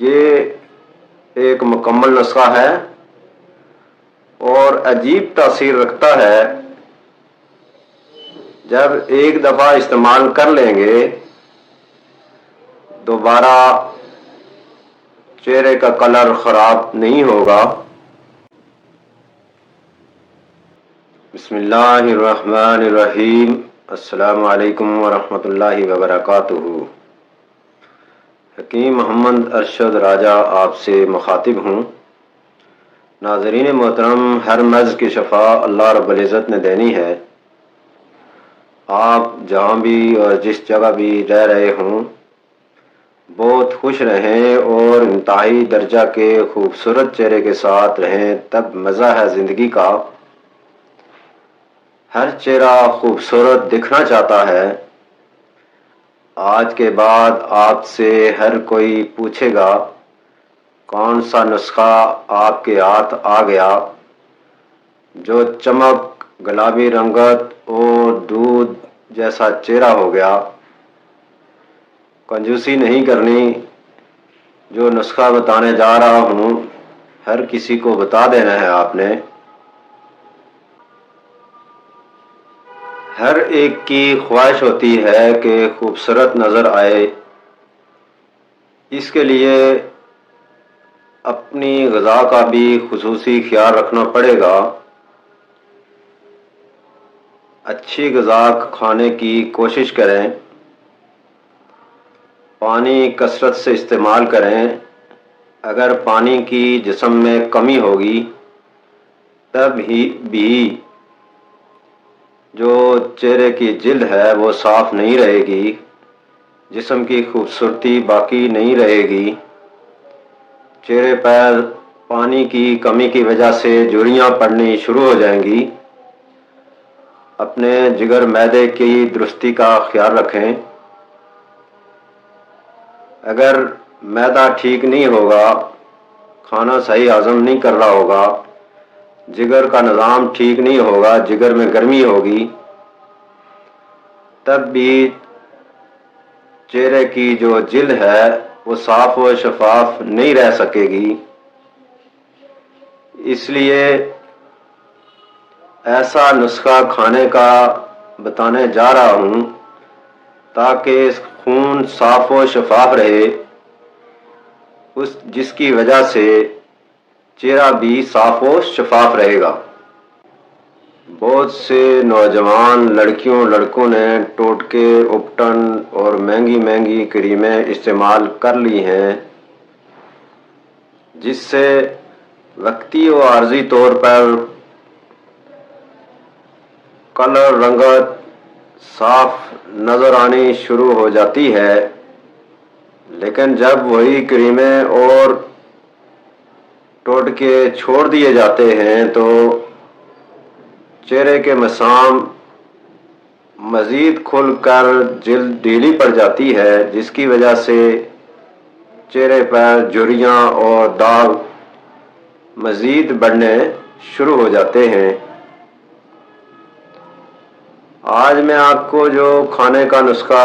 یہ ایک مکمل نسخہ ہے اور عجیب تاثیر رکھتا ہے۔ جب ایک دفعہ استعمال کر لیں گے دوبارہ چہرے کا کلر خراب نہیں ہوگا۔ بسم اللہ الرحمن الرحیم۔ السلام علیکم ورحمۃ اللہ وبرکاتہ۔ حکیم محمد ارشد راجہ آپ سے مخاطب ہوں۔ ناظرین محترم، ہر مرض کی شفا اللہ رب العزت نے دینی ہے۔ آپ جہاں بھی اور جس جگہ بھی رہ رہے ہوں بہت خوش رہیں اور انتہائی درجہ کے خوبصورت چہرے کے ساتھ رہیں، تب مزہ ہے زندگی کا۔ ہر چہرہ خوبصورت دکھنا چاہتا ہے۔ آج کے بعد آپ سے ہر کوئی پوچھے گا کون سا نسخہ آپ کے ہاتھ آ گیا جو چمک، گلابی رنگت اور دودھ جیسا چہرہ ہو گیا۔ کنجوسی نہیں کرنی، جو نسخہ بتانے جا رہا ہوں ہر کسی کو بتا دینا ہے آپ نے۔ ہر ایک کی خواہش ہوتی ہے کہ خوبصورت نظر آئے، اس کے لیے اپنی غذا کا بھی خصوصی خیال رکھنا پڑے گا۔ اچھی غذا کھانے کی کوشش کریں، پانی کثرت سے استعمال کریں۔ اگر پانی کی جسم میں کمی ہوگی تب ہی بھی جو چہرے کی جلد ہے وہ صاف نہیں رہے گی، جسم کی خوبصورتی باقی نہیں رہے گی۔ چہرے پر پانی کی کمی کی وجہ سے جھریاں پڑنی شروع ہو جائیں گی۔ اپنے جگر معدے کی درستی کا خیال رکھیں۔ اگر معدہ ٹھیک نہیں ہوگا، کھانا صحیح ہضم نہیں کر رہا ہوگا، جگر کا نظام ٹھیک نہیں ہوگا، جگر میں گرمی ہوگی، تب بھی چہرے کی جو جلد ہے وہ صاف و شفاف نہیں رہ سکے گی۔ اس لیے ایسا نسخہ کھانے کا بتانے جا رہا ہوں تاکہ خون صاف و شفاف رہے، جس کی وجہ سے چہرہ بھی صاف و شفاف رہے گا۔ بہت سے نوجوان لڑکیوں لڑکوں نے ٹوٹکے، اپٹن اور مہنگی مہنگی کریمیں استعمال کر لی ہیں، جس سے وقتی و عارضی طور پر کلر رنگت صاف نظر آنی شروع ہو جاتی ہے، لیکن جب وہی کریمیں اور ٹوٹکے چھوڑ دیے جاتے ہیں تو چہرے کے مسام مزید کھل کر جلد ڈھیلی پڑ جاتی ہے، جس کی وجہ سے چہرے پر جھریاں اور داغ مزید بڑھنے شروع ہو جاتے ہیں۔ آج میں آپ کو جو کھانے کا نسخہ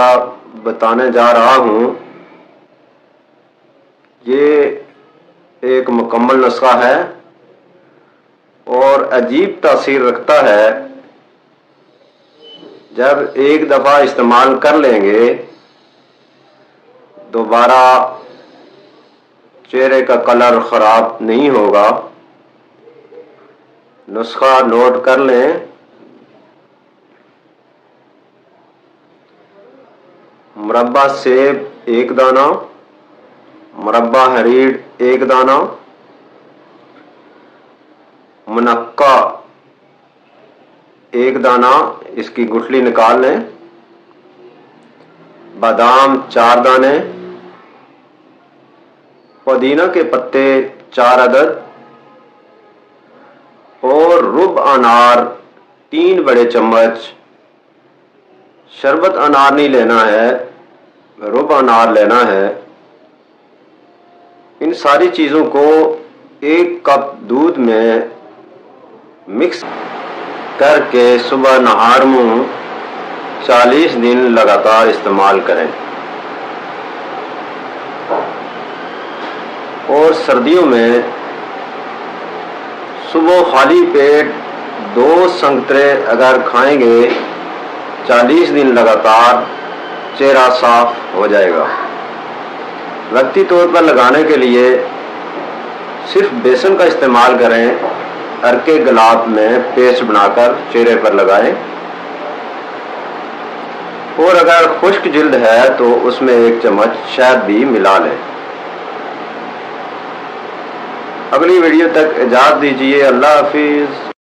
بتانے جا رہا ہوں یہ ایک مکمل نسخہ ہے اور عجیب تاثیر رکھتا ہے۔ جب ایک دفعہ استعمال کر لیں گے دوبارہ چہرے کا کلر خراب نہیں ہوگا۔ نسخہ نوٹ کر لیں۔ مربع سیب 1 دانہ، مربع ہریڑ 1 دانہ، منقع 1 دانہ، اس کی گٹھلی نکال لیں، بادام 4 دانے، پودینہ کے پتے 4 عدد اور ربع انار 3 بڑے چمچ۔ شربت انار نہیں لینا ہے، ربع انار لینا ہے۔ ان ساری چیزوں کو 1 کپ دودھ میں مکس کر کے صبح نہار منہ 40 دن لگاتار استعمال کریں۔ اور سردیوں میں صبح خالی پیٹ 2 سنگترے اگر کھائیں گے 40 دن لگاتار چہرہ صاف ہو جائے گا۔ وقتی طور پر لگانے کے لیے صرف بیسن کا استعمال کریں، ارکے گلاب میں پیسٹ بنا کر چہرے پر لگائیں، اور اگر خشک جلد ہے تو اس میں 1 چمچ شہد بھی ملا لیں۔ اگلی ویڈیو تک اجازت دیجیے، اللہ حافظ۔